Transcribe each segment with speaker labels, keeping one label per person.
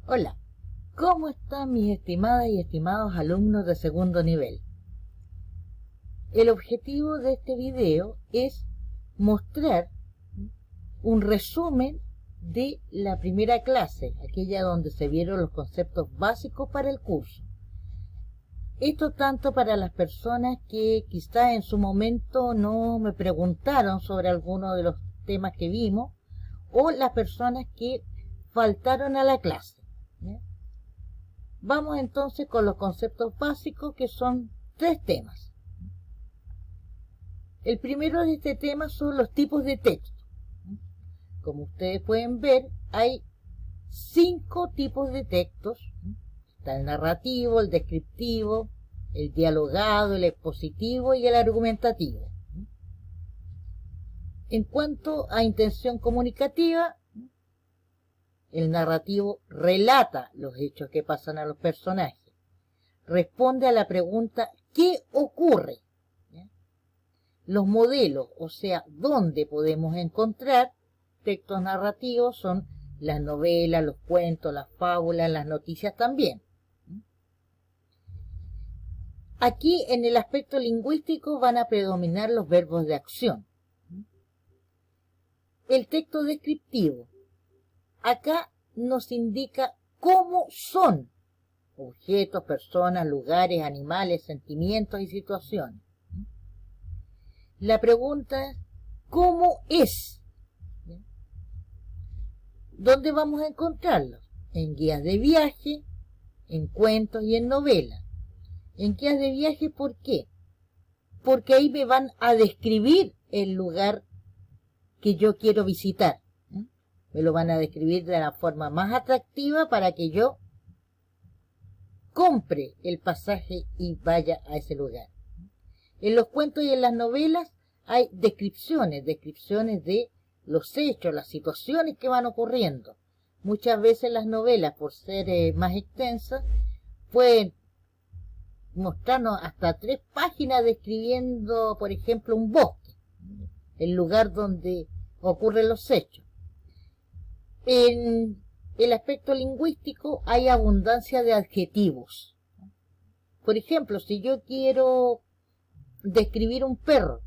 Speaker 1: Hola, ¿cómo están mis estimadas y estimados alumnos de segundo nivel? El objetivo de este video es mostrar un resumen de la primera clase, aquella donde se vieron los conceptos básicos para el curso. Esto tanto para las personas que quizá en su momento no me preguntaron sobre alguno de los temas que vimos, o las personas que faltaron a la clase. ¿Ya? Vamos entonces con los conceptos básicos, que son 3 temas. El primero de este tema son los tipos de texto. Como ustedes pueden ver, hay 5 tipos de textos. Está el narrativo, el descriptivo, el dialogado, el expositivo y el argumentativo. En cuanto a intención comunicativa, el narrativo relata los hechos que pasan a los personajes. Responde a la pregunta ¿qué ocurre? ¿Ya? Los modelos, o sea, dónde podemos encontrar textos narrativos, son las novelas, los cuentos, las fábulas, las noticias también. Aquí en el aspecto lingüístico van a predominar los verbos de acción. El texto descriptivo. Acá nos indica cómo son objetos, personas, lugares, animales, sentimientos y situaciones. La pregunta es, ¿cómo es? ¿Dónde vamos a encontrarlos? En guías de viaje, en cuentos y en novelas. En guías de viaje, ¿por qué? Porque ahí me van a describir el lugar que yo quiero visitar. Me lo van a describir de la forma más atractiva para que yo compre el pasaje y vaya a ese lugar. En los cuentos y en las novelas hay descripciones de los hechos, las situaciones que van ocurriendo. Muchas veces las novelas, por ser más extensas, pueden mostrarnos hasta 3 páginas describiendo, por ejemplo, un bosque, el lugar donde ocurren los hechos. En el aspecto lingüístico hay abundancia de adjetivos. Por ejemplo, si yo quiero describir un perro,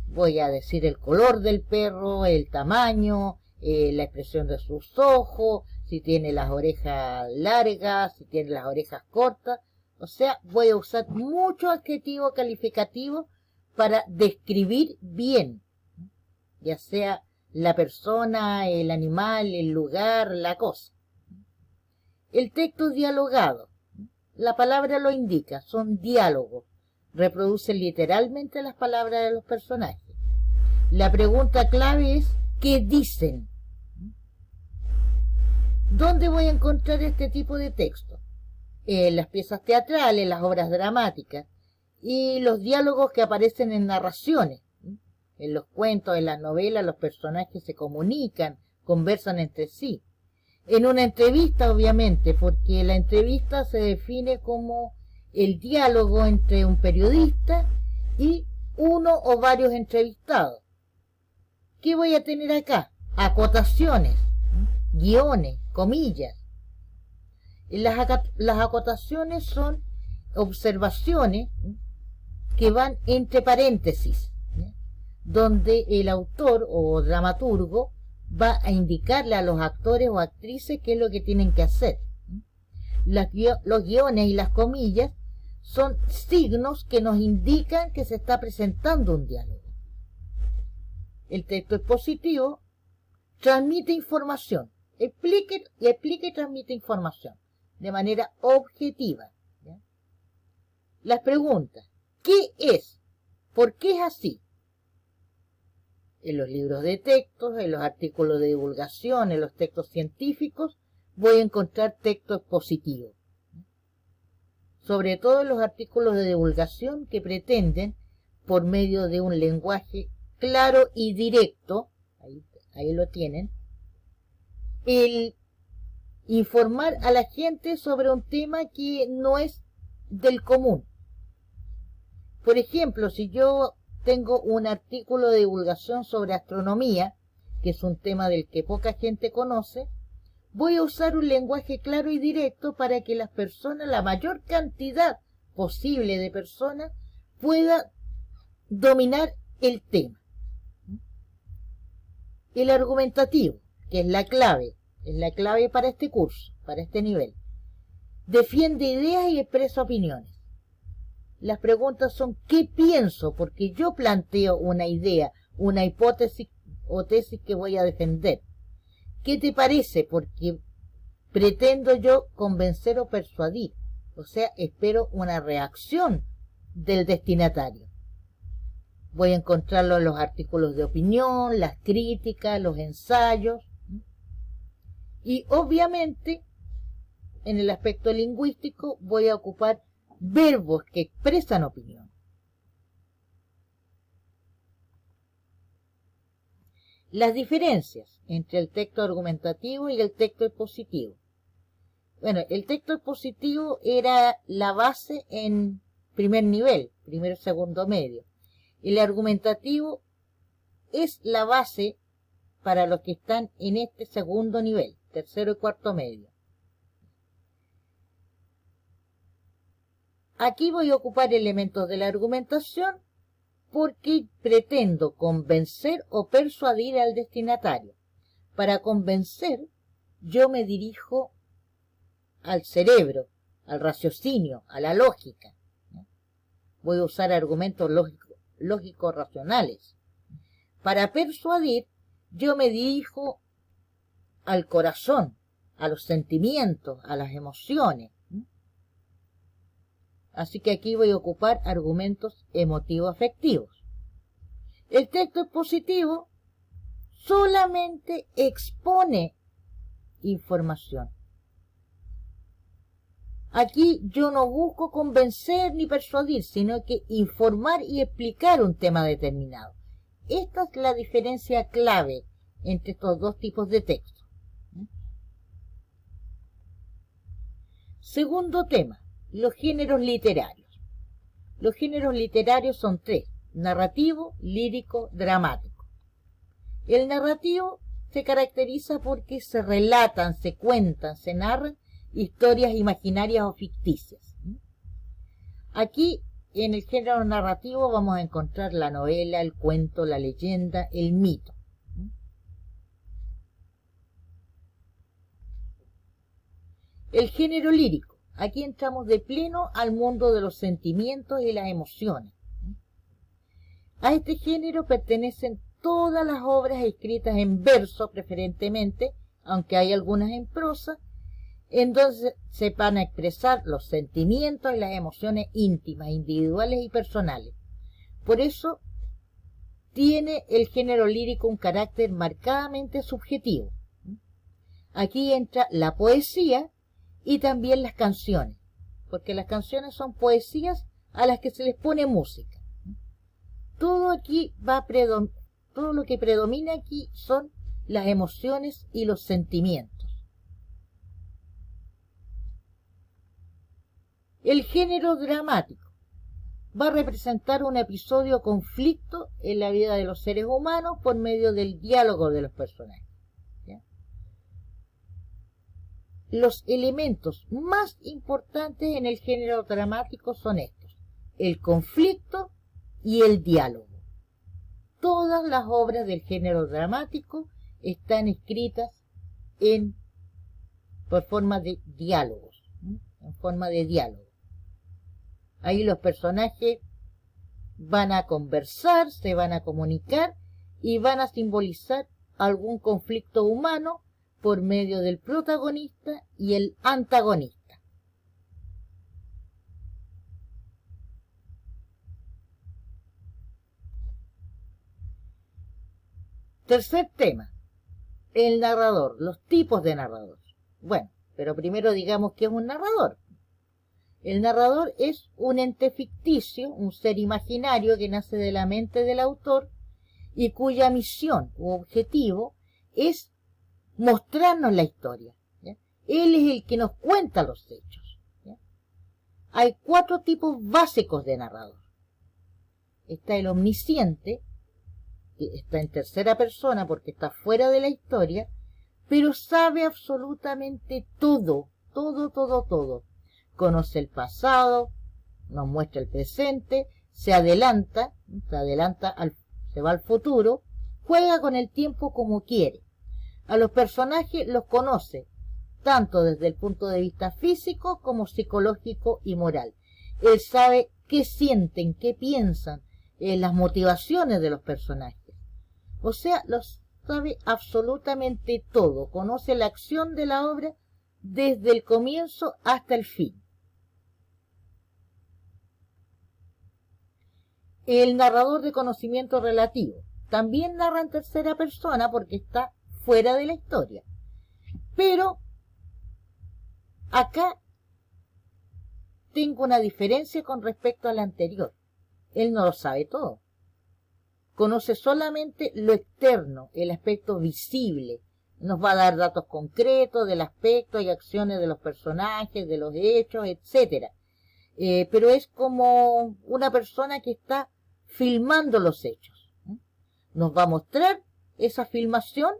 Speaker 1: voy a decir el color del perro, el tamaño, la expresión de sus ojos, si tiene las orejas largas, si tiene las orejas cortas. O sea, voy a usar muchos adjetivos calificativos para describir bien, ya sea la persona, el animal, el lugar, la cosa. El texto dialogado, la palabra lo indica, son diálogos, reproducen literalmente las palabras de los personajes. La pregunta clave es, ¿qué dicen? ¿Dónde voy a encontrar este tipo de texto? En las piezas teatrales, las obras dramáticas y los diálogos que aparecen en narraciones. En los cuentos, en las novelas, los personajes se comunican, conversan entre sí. En una entrevista, obviamente, porque la entrevista se define como el diálogo entre un periodista y uno o varios entrevistados. ¿Qué voy a tener acá? Acotaciones, guiones, comillas. Las acotaciones son observaciones que van entre paréntesis, donde el autor o dramaturgo va a indicarle a los actores o actrices qué es lo que tienen que hacer. Los guiones y las comillas son signos que nos indican que se está presentando un diálogo. El texto expositivo transmite información, explica y transmite información de manera objetiva. ¿Ya? Las preguntas, ¿qué es? ¿Por qué es así? En los libros de textos, en los artículos de divulgación, en los textos científicos, voy a encontrar texto expositivo. Sobre todo en los artículos de divulgación que pretenden, por medio de un lenguaje claro y directo, ahí lo tienen, el informar a la gente sobre un tema que no es del común. Por ejemplo, si yo tengo un artículo de divulgación sobre astronomía, que es un tema del que poca gente conoce, voy a usar un lenguaje claro y directo para que las personas, la mayor cantidad posible de personas, pueda dominar el tema. El argumentativo, que es la clave para este curso, para este nivel. Defiende ideas y expresa opiniones. Las preguntas son ¿qué pienso? Porque yo planteo una idea, una hipótesis o tesis que voy a defender. ¿Qué te parece? Porque pretendo yo convencer o persuadir. O sea, espero una reacción del destinatario. Voy a encontrarlo en los artículos de opinión, las críticas, los ensayos. Y obviamente, en el aspecto lingüístico, voy a ocupar verbos que expresan opinión. Las diferencias entre el texto argumentativo y el texto expositivo. Bueno, el texto expositivo era la base en primer nivel, primero, segundo, medio. El argumentativo es la base para los que están en este segundo nivel, tercero y cuarto medio. Aquí voy a ocupar elementos de la argumentación porque pretendo convencer o persuadir al destinatario. Para convencer, yo me dirijo al cerebro, al raciocinio, a la lógica. Voy a usar argumentos lógicos racionales. Para persuadir, yo me dirijo al corazón, a los sentimientos, a las emociones. Así que aquí voy a ocupar argumentos emotivo-afectivos. El texto expositivo solamente expone información. Aquí yo no busco convencer ni persuadir, sino que informar y explicar un tema determinado. Esta es la diferencia clave entre estos dos tipos de texto. Segundo tema. Los géneros literarios. Los géneros literarios son tres: narrativo, lírico, dramático. El narrativo se caracteriza porque se relatan, se cuentan, se narran historias imaginarias o ficticias. Aquí, en el género narrativo, vamos a encontrar la novela, el cuento, la leyenda, el mito. El género lírico. Aquí entramos de pleno al mundo de los sentimientos y las emociones. A este género pertenecen todas las obras escritas en verso, preferentemente, aunque hay algunas en prosa, en donde se van a expresar los sentimientos y las emociones íntimas, individuales y personales. Por eso tiene el género lírico un carácter marcadamente subjetivo. Aquí entra la poesía y también las canciones, porque las canciones son poesías a las que se les pone música. Todo lo que predomina aquí son las emociones y los sentimientos. El género dramático va a representar un episodio o conflicto en la vida de los seres humanos por medio del diálogo de los personajes. Los elementos más importantes en el género dramático son estos: el conflicto y el diálogo. Todas las obras del género dramático están escritas por forma de diálogos, en forma de diálogo. Ahí los personajes van a conversar, se van a comunicar y van a simbolizar algún conflicto humano por medio del protagonista y el antagonista. Tercer tema, el narrador, los tipos de narrador. Bueno, pero primero digamos qué es un narrador. El narrador es un ente ficticio, un ser imaginario que nace de la mente del autor y cuya misión u objetivo es mostrarnos la historia. ¿Ya? Él es el que nos cuenta los hechos. ¿Ya? Hay 4 tipos básicos de narrador. Está el omnisciente, que está en tercera persona porque está fuera de la historia, pero sabe absolutamente todo, todo. Conoce el pasado, nos muestra el presente, se va al futuro, juega con el tiempo como quiere. A los personajes los conoce, tanto desde el punto de vista físico como psicológico y moral. Él sabe qué sienten, qué piensan, las motivaciones de los personajes. O sea, los sabe absolutamente todo, conoce la acción de la obra desde el comienzo hasta el fin. El narrador de conocimiento relativo también narra en tercera persona porque está fuera de la historia. Pero acá tengo una diferencia con respecto al anterior. Él no lo sabe todo. Conoce solamente lo externo, el aspecto visible. Nos va a dar datos concretos del aspecto y acciones de los personajes, de los hechos, etc. Pero es como una persona que está filmando los hechos. Nos va a mostrar esa filmación,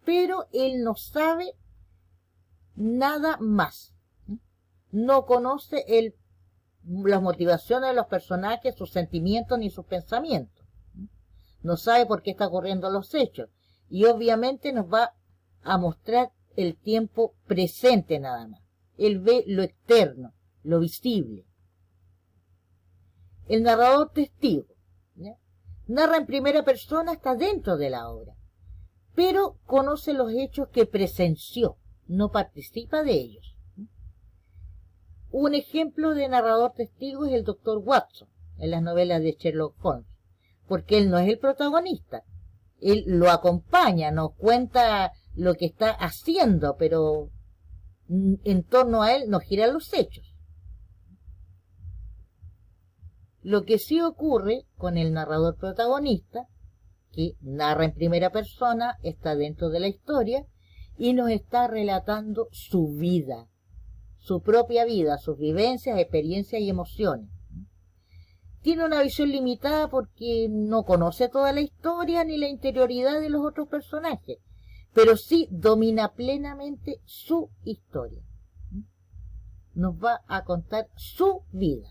Speaker 1: pero él no sabe nada más. No conoce las motivaciones de los personajes, sus sentimientos ni sus pensamientos. No sabe por qué están ocurriendo los hechos. Y obviamente nos va a mostrar el tiempo presente nada más. Él ve lo externo, lo visible. El narrador testigo, ¿ya? Narra en primera persona, está dentro de la obra, pero conoce los hechos que presenció, no participa de ellos. Un ejemplo de narrador testigo es el Dr. Watson en las novelas de Sherlock Holmes, porque él no es el protagonista, él lo acompaña, nos cuenta lo que está haciendo, pero en torno a él nos giran los hechos. Lo que sí ocurre con el narrador protagonista, que narra en primera persona, está dentro de la historia y nos está relatando su vida, su propia vida, sus vivencias, experiencias y emociones. Tiene una visión limitada porque no conoce toda la historia ni la interioridad de los otros personajes, pero sí domina plenamente su historia. Nos va a contar su vida.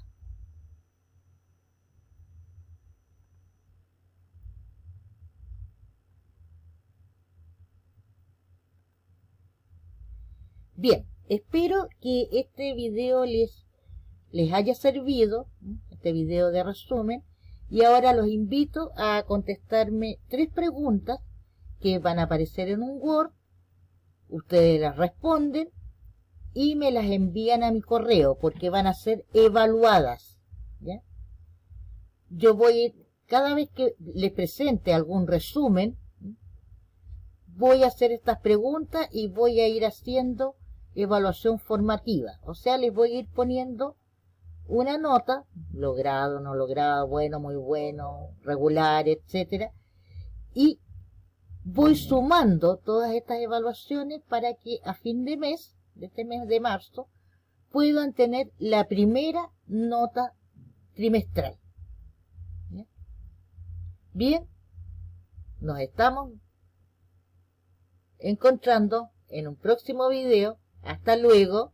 Speaker 1: Bien, espero que este video les haya servido, este video de resumen, y ahora los invito a contestarme 3 preguntas que van a aparecer en un Word. Ustedes las responden y me las envían a mi correo porque van a ser evaluadas, ¿ya? Yo cada vez que les presente algún resumen, voy a hacer estas preguntas y voy a ir haciendo evaluación formativa. O sea, les voy a ir poniendo una nota, logrado, no logrado, bueno, muy bueno, regular, etcétera, y voy sumando todas estas evaluaciones para que a fin de mes, de este mes de marzo, puedan tener la primera nota trimestral. ¿Bien? Bien, nos estamos encontrando en un próximo video. Hasta luego.